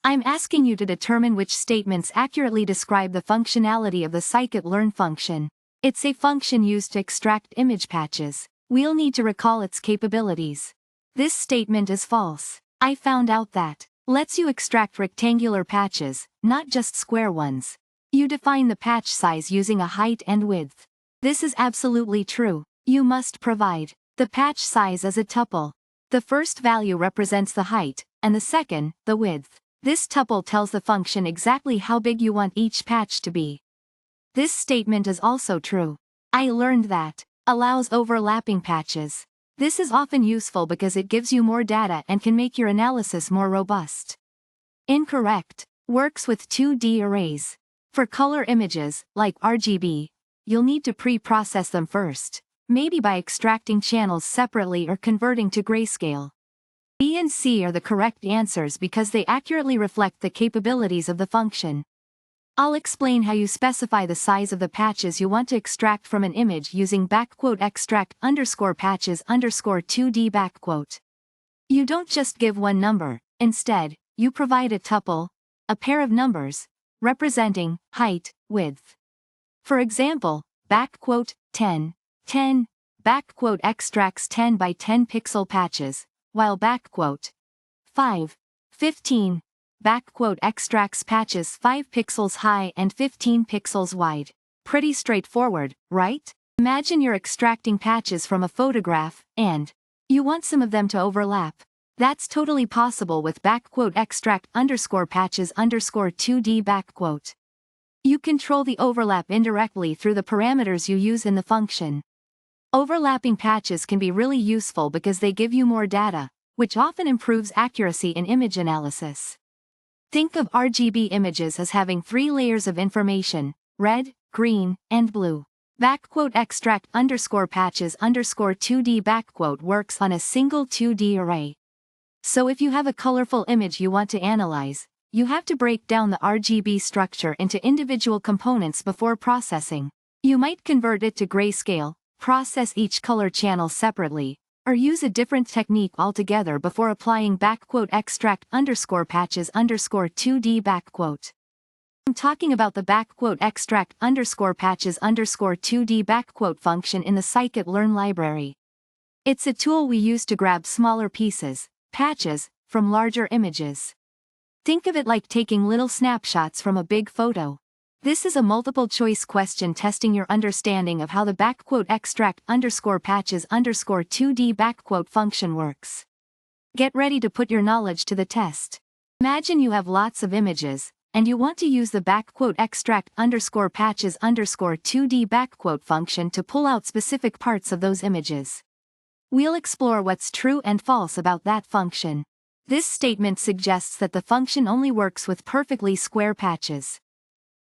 I'm asking you to determine which statements accurately describe the functionality of the scikit-learn function. It's a function used to extract image patches. We'll need to recall its capabilities. This statement is false. I found out that lets you extract rectangular patches, not just square ones. You define the patch size using a height and width. This is absolutely true. You must provide the patch size as a tuple. The first value represents the height, and the second, the width. This tuple tells the function exactly how big you want each patch to be. This statement is also true. I learned that allows overlapping patches. This is often useful because it gives you more data and can make your analysis more robust. Incorrect. Works with 2D arrays. For color images, like RGB, you'll need to pre-process them first, maybe by extracting channels separately or converting to grayscale. B and C are the correct answers because they accurately reflect the capabilities of the function. I'll explain how you specify the size of the patches you want to extract from an image using _extract_patches_2D . You don't just give one number, instead, you provide a tuple, a pair of numbers, representing height, width. For example, _10, 10, extracts 10 by 10 pixel patches, while _5, 15, extracts patches 5 pixels high and 15 pixels wide. Pretty straightforward, right? Imagine you're extracting patches from a photograph, and you want some of them to overlap. That's totally possible with _extract_patches_2D . You control the overlap indirectly through the parameters you use in the function. Overlapping patches can be really useful because they give you more data, which often improves accuracy in image analysis. Think of RGB images as having 3 layers of information: red, green, and blue. _extract_patches_2D works on a single 2D array. So if you have a colorful image you want to analyze, you have to break down the RGB structure into individual components before processing. You might convert it to grayscale, process each color channel separately, or use a different technique altogether before applying _extract_patches_2D . I'm talking about the _extract_patches_2D function in the scikit-learn library. It's a tool we use to grab smaller pieces, patches, from larger images. Think of it like taking little snapshots from a big photo. This is a multiple-choice question testing your understanding of how the _extract_patches_2D function works. Get ready to put your knowledge to the test. Imagine you have lots of images, and you want to use the _extract_patches_2D function to pull out specific parts of those images. We'll explore what's true and false about that function. This statement suggests that the function only works with perfectly square patches.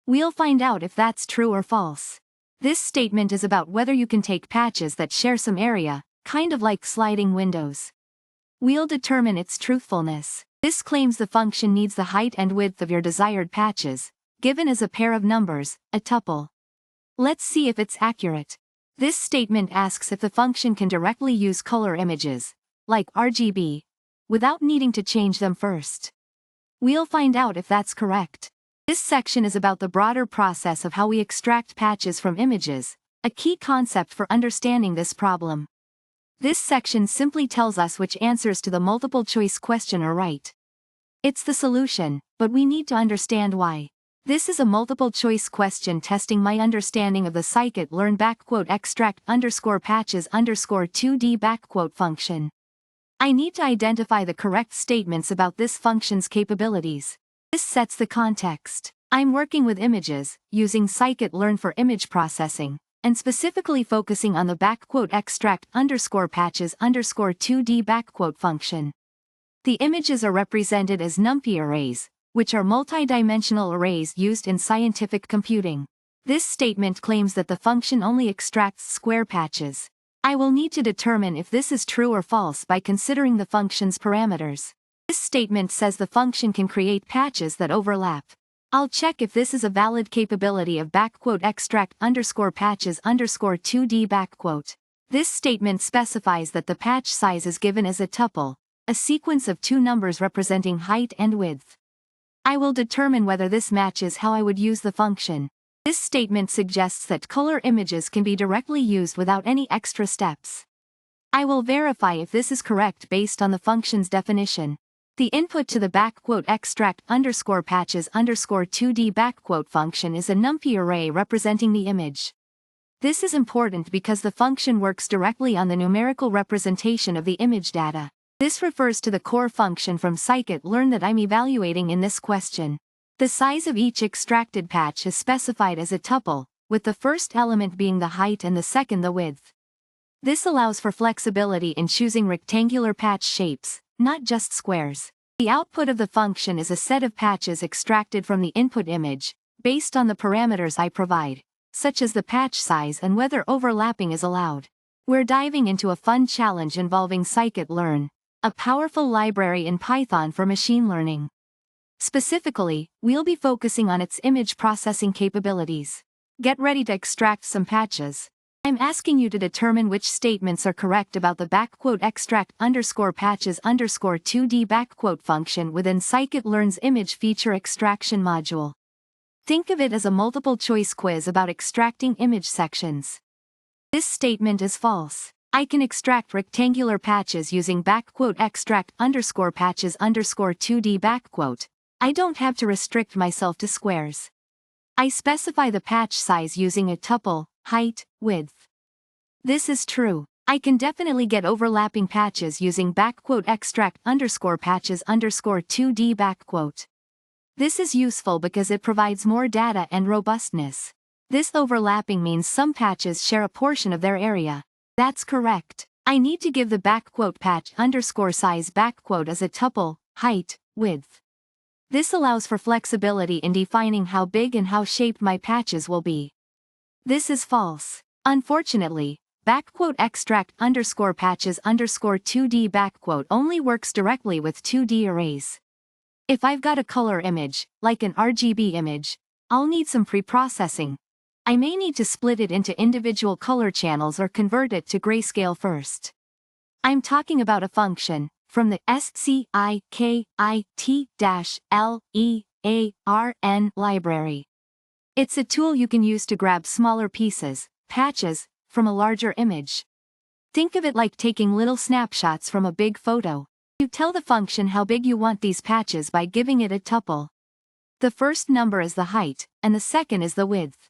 We'll find out if that's true or false. This statement is about whether you can take patches that share some area, kind of like sliding windows. We'll determine its truthfulness. This claims the function needs the height and width of your desired patches, given as a pair of numbers, a tuple. Let's see if it's accurate. This statement asks if the function can directly use color images, like RGB, without needing to change them first. We'll find out if that's correct. This section is about the broader process of how we extract patches from images, a key concept for understanding this problem. This section simply tells us which answers to the multiple-choice question are right. It's the solution, but we need to understand why. This is a multiple-choice question testing my understanding of the scikit-learn _extract_patches_2D function. I need to identify the correct statements about this function's capabilities. This sets the context. I'm working with images, using scikit-learn for image processing, and specifically focusing on the _extract_patches_2D function. The images are represented as NumPy arrays, which are multidimensional arrays used in scientific computing. This statement claims that the function only extracts square patches. I will need to determine if this is true or false by considering the function's parameters. This statement says the function can create patches that overlap. I'll check if this is a valid capability of _extract_patches_2D . This statement specifies that the patch size is given as a tuple, a sequence of 2 numbers representing height and width. I will determine whether this matches how I would use the function. This statement suggests that color images can be directly used without any extra steps. I will verify if this is correct based on the function's definition. The input to the extract patches 2D function is a NumPy array representing the image. This is important because the function works directly on the numerical representation of the image data. This refers to the core function from scikit-learn that I'm evaluating in this question. The size of each extracted patch is specified as a tuple, with the first element being the height and the second the width. This allows for flexibility in choosing rectangular patch shapes, not just squares. The output of the function is a set of patches extracted from the input image, based on the parameters I provide, such as the patch size and whether overlapping is allowed. We're diving into a fun challenge involving scikit-learn, a powerful library in Python for machine learning. Specifically, we'll be focusing on its image processing capabilities. Get ready to extract some patches. I'm asking you to determine which statements are correct about the extract patches 2D function within scikit-learn's image feature extraction module. Think of it as a multiple-choice quiz about extracting image sections. This statement is false. I can extract rectangular patches using extract patches 2D . I don't have to restrict myself to squares. I specify the patch size using a tuple, height, width. This is true. I can definitely get overlapping patches using extract patches 2D . This is useful because it provides more data and robustness. This overlapping means some patches share a portion of their area. That's correct. I need to give the patch size as a tuple, height, width. This allows for flexibility in defining how big and how shaped my patches will be. This is false. Unfortunately, extract patches 2D only works directly with 2D arrays. If I've got a color image, like an RGB image, I'll need some pre-processing. I may need to split it into individual color channels or convert it to grayscale first. I'm talking about a function from the Sklearn library. It's a tool you can use to grab smaller pieces, patches, from a larger image. Think of it like taking little snapshots from a big photo. You tell the function how big you want these patches by giving it a tuple. The first number is the height, and the second is the width.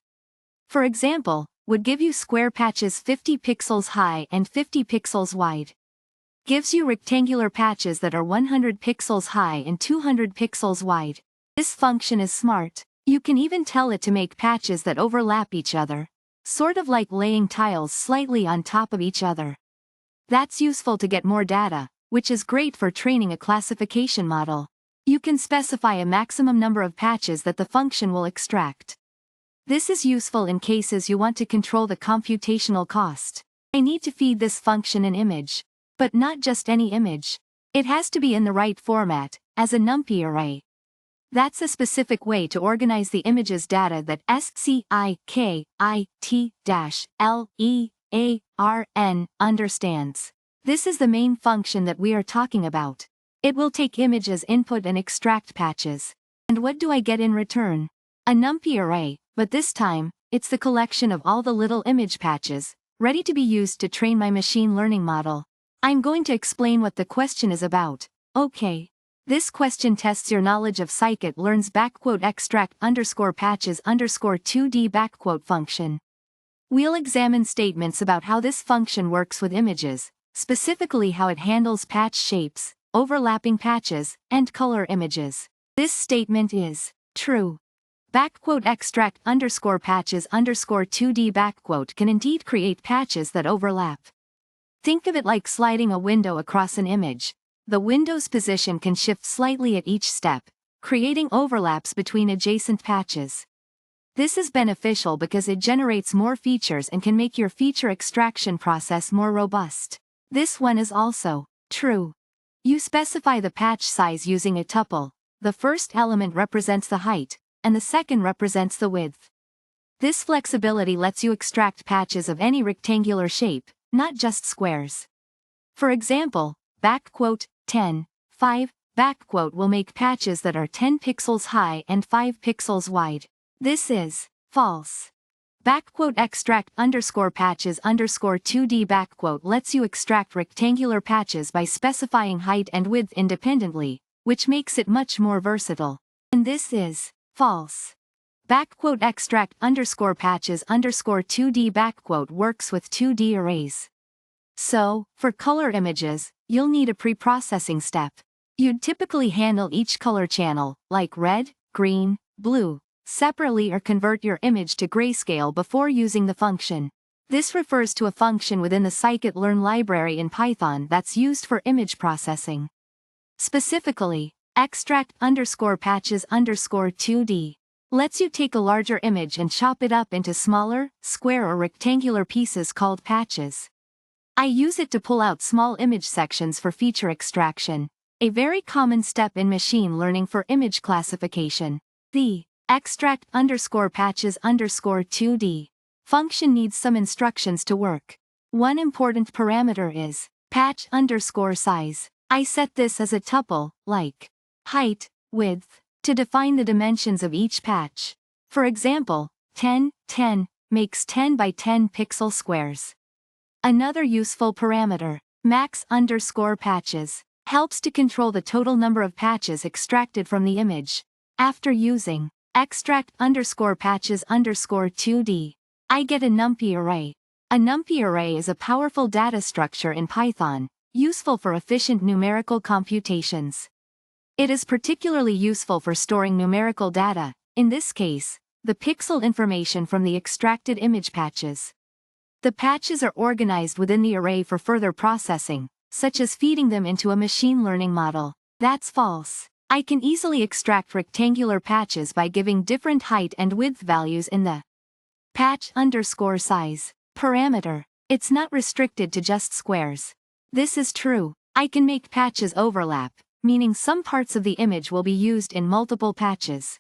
For example, would give you square patches 50 pixels high and 50 pixels wide. Gives you rectangular patches that are 100 pixels high and 200 pixels wide. This function is smart. You can even tell it to make patches that overlap each other, sort of like laying tiles slightly on top of each other. That's useful to get more data, which is great for training a classification model. You can specify a maximum number of patches that the function will extract. This is useful in cases you want to control the computational cost. I need to feed this function an image. But not just any image. It has to be in the right format, as a NumPy array. That's a specific way to organize the image's data that scikit-learn understands. This is the main function that we are talking about. It will take image as input and extract patches. And what do I get in return? A NumPy array, but this time, it's the collection of all the little image patches, ready to be used to train my machine learning model. I'm going to explain what the question is about. Okay. This question tests your knowledge of scikit-learn's extract patches 2D function. We'll examine statements about how this function works with images, specifically how it handles patch shapes, overlapping patches, and color images. This statement is true. Extract patches 2D can indeed create patches that overlap. Think of it like sliding a window across an image. The window's position can shift slightly at each step, creating overlaps between adjacent patches. This is beneficial because it generates more features and can make your feature extraction process more robust. This one is also true. You specify the patch size using a tuple. The first element represents the height, and the second represents the width. This flexibility lets you extract patches of any rectangular shape, not just squares. For example, 10, 5, will make patches that are 10 pixels high and 5 pixels wide. This is false. Extract underscore patches underscore 2D lets you extract rectangular patches by specifying height and width independently, which makes it much more versatile. And this is false. Extract underscore patches underscore 2D works with 2D arrays. So, for color images, you'll need a pre-processing step. You'd typically handle each color channel, like red, green, blue, separately or convert your image to grayscale before using the function. This refers to a function within the scikit-learn library in Python that's used for image processing. Specifically, extract underscore patches underscore 2D lets you take a larger image and chop it up into smaller, square or rectangular pieces called patches. I use it to pull out small image sections for feature extraction, a very common step in machine learning for image classification. The extract underscore patches underscore 2D function needs some instructions to work. One important parameter is patch underscore size. I set this as a tuple, like height, width, to define the dimensions of each patch. For example, 10 makes 10 by 10 pixel squares. Another useful parameter, max underscore patches, helps to control the total number of patches extracted from the image. After using extract underscore patches underscore 2D, I get a numpy array. A numpy array is a powerful data structure in Python, useful for efficient numerical computations. It is particularly useful for storing numerical data, in this case, the pixel information from the extracted image patches. The patches are organized within the array for further processing, such as feeding them into a machine learning model. That's false. I can easily extract rectangular patches by giving different height and width values in the patch underscore size parameter. It's not restricted to just squares. This is true. I can make patches overlap, meaning some parts of the image will be used in multiple patches.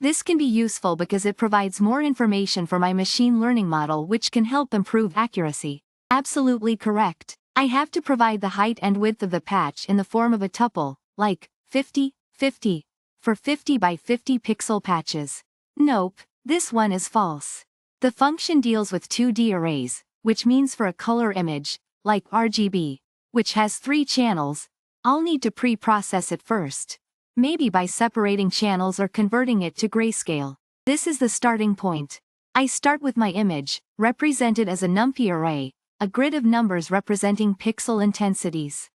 This can be useful because it provides more information for my machine learning model, which can help improve accuracy. Absolutely correct. I have to provide the height and width of the patch in the form of a tuple, like 50, 50, for 50 by 50 pixel patches. Nope, this one is false. The function deals with 2D arrays, which means for a color image, like RGB, which has 3 channels, I'll need to pre-process it first. Maybe by separating channels or converting it to grayscale. This is the starting point. I start with my image, represented as a numpy array, a grid of numbers representing pixel intensities.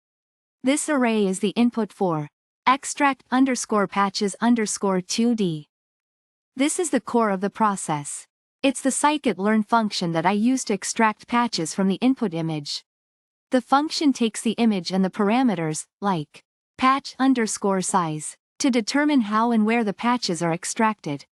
This array is the input for extract underscore patches underscore 2D. This is the core of the process. It's the scikit-learn function that I use to extract patches from the input image. The function takes the image and the parameters, like patch underscore size, to determine how and where the patches are extracted.